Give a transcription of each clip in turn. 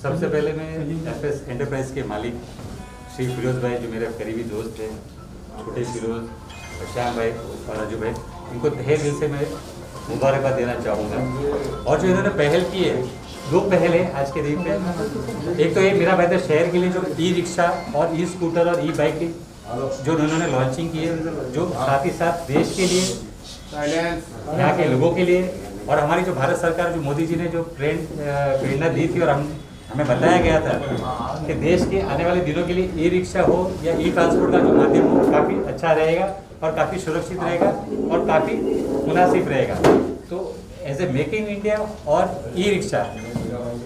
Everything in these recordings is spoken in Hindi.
सबसे पहले मैं एफएस एंटरप्राइज के मालिक श्री फिरोज भाई, जो मेरे करीबी दोस्त हैं, छोटे फिरोज, श्याम भाई और राजू भाई, इनको तहे दिल से मैं मुबारकबाद देना चाहूँगा। और जो इन्होंने पहल की है, दो पहल है आज के दिन पे। एक तो ये मेरा बेहतर शहर के लिए जो ई रिक्शा और ई स्कूटर और ई बाइक की जो उन्होंने लॉन्चिंग की है, जो साथ ही साथ देश के लिए, यहाँ के लोगों के लिए, और हमारी जो भारत सरकार, जो मोदी जी ने जो प्रेरणा दी थी और हमें बताया गया था कि देश के आने वाले दिनों के लिए ई रिक्शा हो या ई ट्रांसपोर्ट का जो माध्यम हो काफ़ी अच्छा रहेगा और काफ़ी सुरक्षित रहेगा और काफ़ी मुनासिब रहेगा। तो as a make in India और ई रिक्शा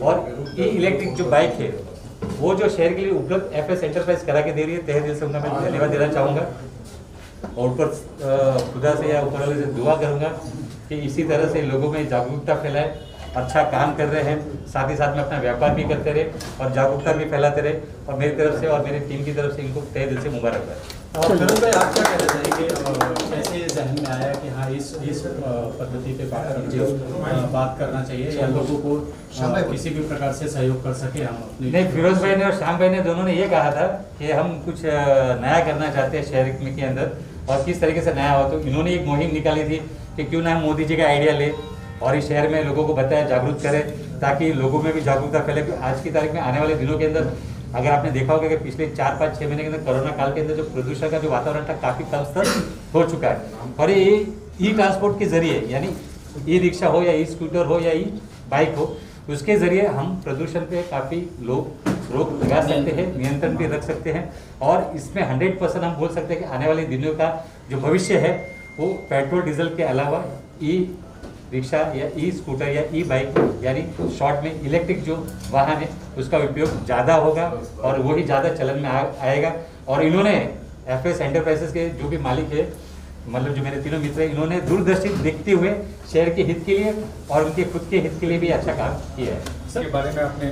और ई इलेक्ट्रिक जो बाइक है, वो जो शहर के लिए उपलब्ध एफएस एंटरप्राइज करा के दे रही है, तहे दिल से उनका मैं धन्यवाद देना चाहूँगा। और ऊपर खुदा से या ऊपर वाले से दुआ करूँगा कि इसी तरह से लोगों में जागरूकता फैलाए, अच्छा काम कर रहे हैं, साथ ही साथ में अपना व्यापार भी करते रहे और जागरूकता भी फैलाते रहे। और मेरी तरफ से और मेरी टीम की तरफ से इनको तहे दिल से मुबारकबाद। और फिरोज भाई, आप क्या कहना चाहिए कि कैसे जहन में आया कि हाँ इस पद्धति पे बात करना चाहिए या लोगों को किसी भी प्रकार से सहयोग कर सके हम अपनी? नहीं, फिरोज भाई ने और श्याम भाई ने दोनों ने ये कहा था कि हम कुछ नया करना चाहते हैं शहर के अंदर, और किस तरीके से नया हो। तो इन्होंने एक मुहिम निकाली थी कि क्यों ना हम मोदी जी का आइडिया ले और इस शहर में लोगों को बताएं, जागरूक करें, ताकि लोगों में भी जागरूकता फैले। आज की तारीख में आने वाले दिनों के अंदर अगर आपने देखा होगा कि पिछले 4-5-6 महीने के अंदर कोरोना काल के अंदर जो प्रदूषण का जो वातावरण था काफ़ी कम स्तर हो चुका है। और ये ई ट्रांसपोर्ट के जरिए, यानी ई रिक्शा हो या ई स्कूटर हो या ई बाइक हो, उसके ज़रिए हम प्रदूषण पे काफ़ी रोक लगा सकते हैं, नियंत्रण भी रख सकते हैं। और इसमें 100% हम बोल सकते हैं कि आने वाले दिनों का जो भविष्य है वो पेट्रोल डीजल के अलावा ई रिक्शा या ई स्कूटर या ई बाइक, यानी शॉर्ट में इलेक्ट्रिक जो वाहन है उसका उपयोग ज़्यादा होगा और वही ज़्यादा चलन में आएगा। और इन्होंने एफएस एंटरप्राइजेस के जो भी मालिक है, मतलब जो मेरे तीनों मित्र हैं, इन्होंने दूरदर्शी देखते हुए शहर के हित के लिए और उनके खुद के हित के लिए भी अच्छा काम किया है। इसके बारे में आपने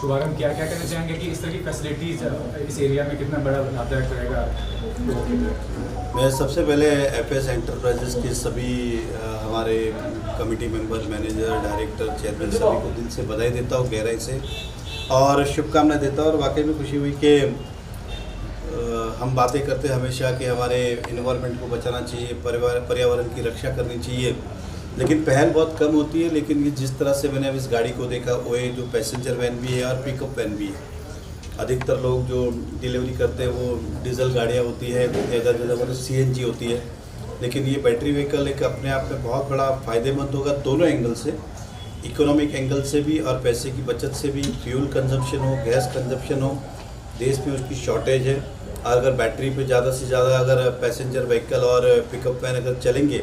शुभारंभ किया, क्या कहना चाहेंगे कि इस तरह की फैसिलिटीज इस एरिया में कितना बड़ा लाभदायक रहेगा? मैं सबसे पहले एफएस एंटरप्राइजेस के सभी हमारे committee member, manager, director, chairman सभी को दिल से बधाई देता हूँ गहराई से और शुभकामनाएं देता हूँ। और वाकई में खुशी हुई कि हम बातें करते हमेशा कि हमारे इन्वायरमेंट को बचाना चाहिए, पर्यावरण की रक्षा करनी चाहिए, लेकिन पहल बहुत कम होती है। लेकिन ये जिस तरह से मैंने अब इस गाड़ी को देखा, वो जो पैसेंजर वैन भी है और पिकअप वैन भी है। अधिकतर लोग जो डिलीवरी करते हैं वो डीजल गाड़ियाँ होती है, ज़्यादा मतलब सीएनजी होती है, लेकिन ये बैटरी व्हीकल एक अपने आप में बहुत बड़ा फ़ायदेमंद होगा दोनों एंगल से, इकोनॉमिक एंगल से भी और पैसे की बचत से भी। फ्यूल कंजप्शन हो, गैस कंजप्शन हो, देश में उसकी शॉर्टेज है। अगर बैटरी पे ज़्यादा से ज़्यादा अगर पैसेंजर व्हीकल और पिकअप वैन अगर चलेंगे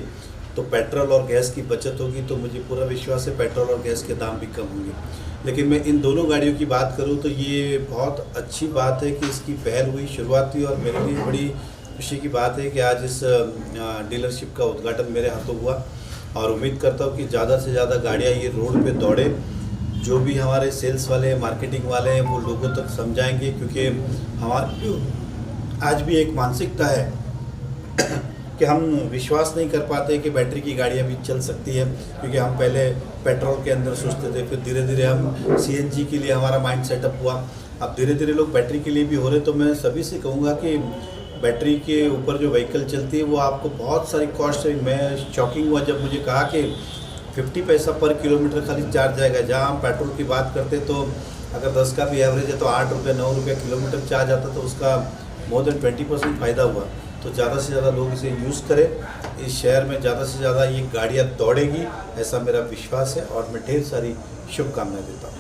तो पेट्रोल और गैस की बचत होगी। तो मुझे पूरा विश्वास है पेट्रोल और गैस के दाम भी कम होंगे। लेकिन मैं इन दोनों गाड़ियों की बात करूं तो ये बहुत अच्छी बात है कि इसकी पहल हुई, शुरुआत हुई, और मेरे लिए बड़ी खुशी की बात है कि आज इस डीलरशिप का उद्घाटन मेरे हाथों हुआ। और उम्मीद करता हूँ कि ज़्यादा से ज़्यादा गाड़ियाँ ये रोड पे दौड़े। जो भी हमारे सेल्स वाले हैं, मार्केटिंग वाले हैं, वो लोगों तक समझाएंगे, क्योंकि हमारी आज भी एक मानसिकता है कि हम विश्वास नहीं कर पाते कि बैटरी की गाड़ियाँ भी चल सकती है, क्योंकि हम पहले पेट्रोल के अंदर सोचते थे, फिर धीरे धीरे हम सीएनजी के लिए हमारा माइंड सेटअप हुआ, अब धीरे धीरे लोग बैटरी के लिए भी हो रहे। तो मैं सभी से कहूँगा कि बैटरी के ऊपर जो व्हीकल चलती है वो आपको बहुत सारी कॉस्ट है। मैं शॉकिंग हुआ जब मुझे कहा कि 50 पैसा पर किलोमीटर खाली चार्ज जाएगा, जहाँ हम पेट्रोल की बात करते तो अगर 10 का भी एवरेज है तो 8 रुपये 9 रुपये किलोमीटर चार्ज आता, तो उसका मोर देन 20% फ़ायदा हुआ। तो ज़्यादा से ज़्यादा लोग इसे यूज़ करें। इस शहर में ज़्यादा से ज़्यादा ये गाड़ियाँ दौड़ेगी, ऐसा मेरा विश्वास है और मैं ढेर सारी शुभकामनाएं देता हूँ।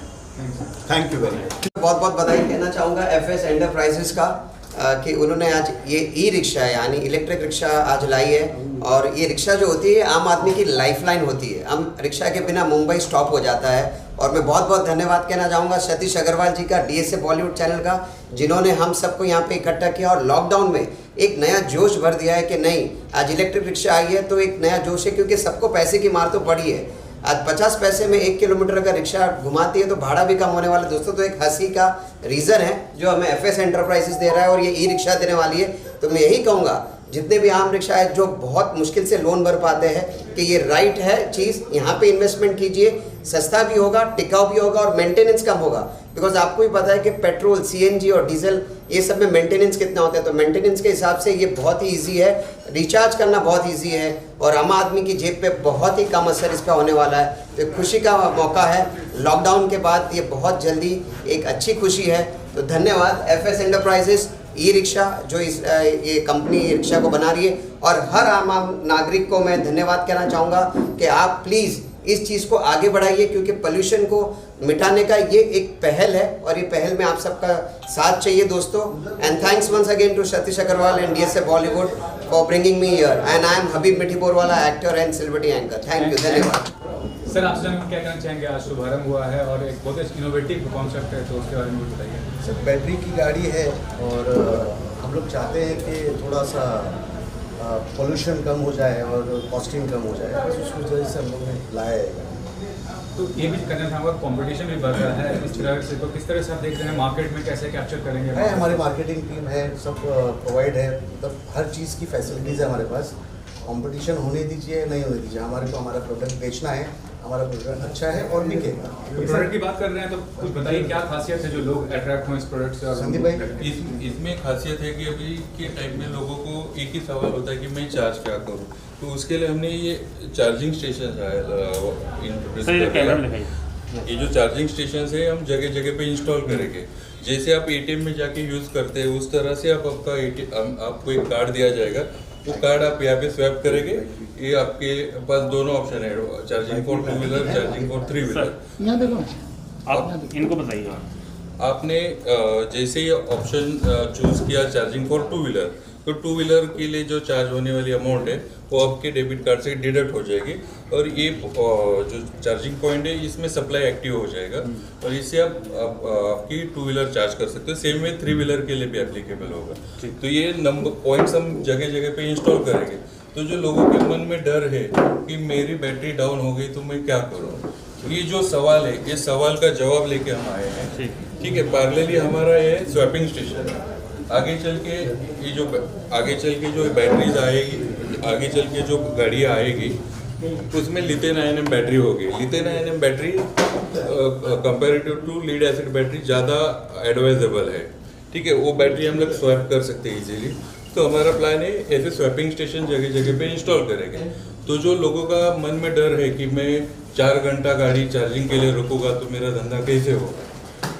Thank you very much. बहुत बहुत बधाई कहना चाहूँगा एफएस एंटरप्राइजेस का कि उन्होंने आज ये ई रिक्शा यानी इलेक्ट्रिक रिक्शा आज लाई है। और ये रिक्शा जो होती है आम आदमी की लाइफलाइन होती है। हम रिक्शा के बिना मुंबई स्टॉप हो जाता है। और मैं बहुत बहुत धन्यवाद कहना चाहूँगा सतीश अग्रवाल जी का, डीएसए बॉलीवुड चैनल का, जिन्होंने हम सबको यहाँ पे इकट्ठा किया और लॉकडाउन में एक नया जोश भर दिया है कि नहीं, आज इलेक्ट्रिक रिक्शा आई है तो एक नया जोश है, क्योंकि सबको पैसे की मार तो पड़ी है। आज 50 पैसे में 1 किलोमीटर का रिक्शा घुमाती है तो भाड़ा भी कम होने वाला है। दोस्तों, तो एक हंसी का रीज़न है जो हमें एफएस एंटरप्राइजेस दे रहा है और ये ई रिक्शा देने वाली है। तो मैं यही कहूँगा जितने भी आम रिक्शा है जो बहुत मुश्किल से लोन भर पाते हैं, कि ये राइट है चीज़, यहाँ पे इन्वेस्टमेंट कीजिए, सस्ता भी होगा, टिकाऊ भी होगा और मेंटेनेंस कम होगा। बिकॉज आपको भी पता है कि पेट्रोल, सीएनजी और डीजल ये सब में मेंटेनेंस कितना होता है, तो मेंटेनेंस के हिसाब से ये बहुत ही ईजी है, रिचार्ज करना बहुत ईजी है और आम आदमी की जेब पे बहुत ही कम असर इस पर होने वाला है। तो खुशी का मौका है, लॉकडाउन के बाद ये बहुत जल्दी एक अच्छी खुशी है। तो धन्यवाद एफएस एंटरप्राइजेस, ई रिक्शा जो ये कंपनी ई रिक्शा को बना रही है, और हर आम नागरिक को मैं धन्यवाद कहना चाहूँगा कि आप प्लीज़ इस चीज़ को आगे बढ़ाइए, क्योंकि पोल्यूशन को मिटाने का ये एक पहल है और ये पहल में आप सबका साथ चाहिए दोस्तों। And thanks once again to Satish Agarwal and DSF Bollywood for bringing me here, and I am Habib Mithi Borwala, actor and celebrity anchor. Thank you, धन्यवाद। सर आपसे जानकर क्या कहना चाहेंगे, आज शुभारंभ हुआ है और एक बहुत इनोवेटिव कॉन्सेप्ट है, तो उसके बारे में कुछ बताइए। सर बैटरी की गाड़ी है और हम लोग चाहते हैं कि थोड़ा सा पोल्यूशन कम हो जाए और कॉस्टिंग कम हो जाए, बस उस वजह से हम लोग ने लाया है। तो ये भी करना चाहूँगा, कंपटीशन भी बढ़ रहा है इस तरह से, तो किस तरह से आप देख रहे हैं मार्केट में कैसे कैप्चर करेंगे? है हमारी मार्केटिंग टीम है, सब प्रोवाइड है, मतलब हर चीज़ की फैसिलिटीज़ है हमारे पास। कंपटीशन होने दीजिए, नहीं होने दीजिए, हमारे को हमारा प्रोडक्ट बेचना है, हमारा प्रोडक्ट अच्छा है और बिकेगा। तो प्रोडक्ट की बात कर रहे हैं तो कुछ बताइए क्या खासियत है जो लोग अट्रैक्ट हों इस प्रोडक्ट से? और संदीप भाई, इसमें खासियत है कि अभी के टाइम में लोगों को एक ही सवाल होता है कि मैं चार्ज क्या करूं, तो उसके लिए हमने ये चार्जिंग स्टेशन ये जो चार्जिंग स्टेशन है हम जगह जगह पे इंस्टॉल करेंगे। जैसे आप ATM में जाके यूज़ करते हैं उस तरह से आपको एक कार्ड दिया जाएगा, वो कार्ड आप यहाँ पे स्वैप करेंगे, ये आपके पास दोनों ऑप्शन है, charging for 2 wheeler, charging for 3 wheeler. यहाँ देखो, आप इनको बताइए। आपने जैसे ये ऑप्शन चूज़ किया चार्जिंग फॉर 2 व्हीलर, तो 2 व्हीलर के लिए जो चार्ज होने वाली अमाउंट है वो आपके डेबिट कार्ड से डिडक्ट हो जाएगी, और ये जो चार्जिंग पॉइंट है इसमें सप्लाई एक्टिव हो जाएगा और इससे आप आपकी 2 व्हीलर चार्ज कर सकते हो। सेम वे 3 व्हीलर के लिए भी एप्लीकेबल होगा। तो ये नंबर पॉइंट्स हम जगह जगह पे इंस्टॉल करेंगे। तो जो लोगों के मन में डर है कि मेरी बैटरी डाउन हो गई तो मैं क्या करूँ, ये जो सवाल है, ये सवाल का जवाब लेके हम आए हैं। ठीक है, पैरेलली हमारा ये स्वैपिंग स्टेशन है। आगे चल के जो बैटरीज आएगी, आगे चल के जो गाड़ियाँ आएगी उसमें लिथियम आयन बैटरी होगी। Lithium ion battery comparative to lead acid battery ज़्यादा एडवाइजेबल है। ठीक है, वो बैटरी हम लोग स्वैप कर सकते हैं इजीली। तो हमारा प्लान है ऐसे स्वैपिंग स्टेशन जगह जगह पे इंस्टॉल करेंगे। तो जो लोगों का मन में डर है कि मैं 4 घंटा गाड़ी चार्जिंग के लिए रुकूंगा तो मेरा धंधा कैसे होगा,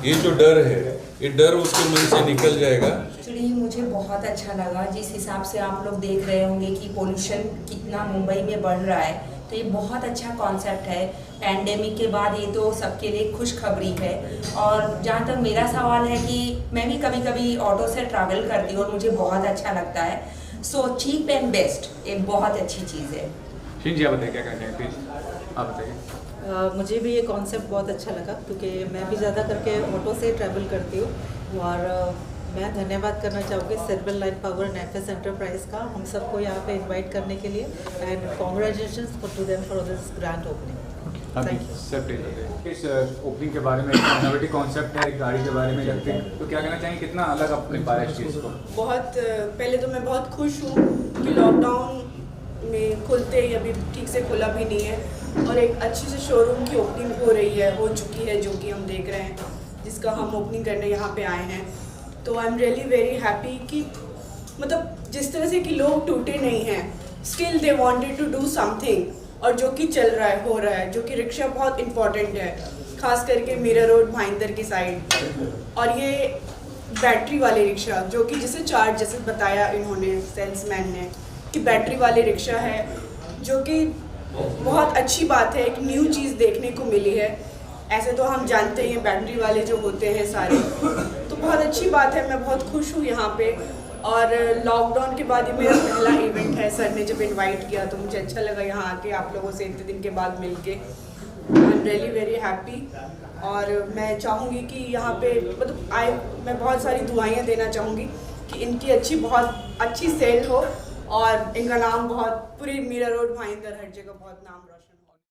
ये जो डर है, ये डर उसके मन से निकल जाएगा। एक्चुअली मुझे बहुत अच्छा लगा, जिस हिसाब से आप लोग देख रहे होंगे कि पोल्यूशन कितना मुंबई में बढ़ रहा है, तो ये बहुत अच्छा कॉन्सेप्ट है। पैंडेमिक के बाद ये तो सबके लिए खुशखबरी है। और जहाँ तक मेरा सवाल है कि मैं भी कभी कभी ऑटो से ट्रैवल करती हूँ और मुझे बहुत अच्छा लगता है। सो चीप एंड बेस्ट एक बहुत अच्छी चीज़ है। जी आप बताइए क्या कहना चाहेंगे, प्लीज आप बताइए। मुझे भी ये कॉन्सेप्ट बहुत अच्छा लगा, क्योंकि मैं भी ज़्यादा करके ऑटो से ट्रैवल करती हूँ। और मैं धन्यवाद करना चाहूँगी Silver Line Power and FS Enterprise का, हम सबको यहाँ पे इनवाइट करने के लिए, and congratulations to them for this grand opening. Thank you sir. इस ओपनिंग के बारे में, इनोवेटिव कॉन्सेप्ट है गाड़ी के बारे में इलेक्ट्रिक, तो क्या कहना चाहेंगे, कितना अलग अपने पाया इस चीज़ को? बहुत पहले तो मैं बहुत खुश हूँ कि लॉकडाउन में खुलते ही अभी ठीक से खुला भी नहीं है और एक अच्छी से शोरूम की ओपनिंग हो चुकी है, जो कि हम देख रहे हैं, जिसका हम ओपनिंग करने यहाँ पे आए हैं। तो I am really very happy कि मतलब जिस तरह से कि लोग टूटे नहीं हैं, still they wanted to do something, और जो कि चल रहा है, हो रहा है, जो कि रिक्शा बहुत इम्पॉर्टेंट है, खास करके मीरा रोड भाईंदर की साइड। और ये बैटरी वाले रिक्शा जो कि जिसे चार्ज, जैसे बताया इन्होंने सेल्समैन ने, कि बैटरी वाली रिक्शा है, जो कि बहुत अच्छी बात है, एक न्यू चीज़ देखने को मिली है। ऐसे तो हम जानते हैं बैटरी वाले जो होते हैं सारे, तो बहुत अच्छी बात है। मैं बहुत खुश हूँ यहाँ पे, और लॉकडाउन के बाद ये मेरा पहला इवेंट है। सर ने जब इनवाइट किया तो मुझे अच्छा लगा यहाँ आके आप लोगों से इतने दिन के बाद मिल के। I am really very happy, और मैं चाहूँगी कि यहाँ पे मतलब मैं बहुत सारी दुआएँ देना चाहूँगी कि इनकी बहुत अच्छी सेल हो और इनका नाम बहुत पूरी मीरा रोड भाईंदर हर जगह बहुत नाम रोशन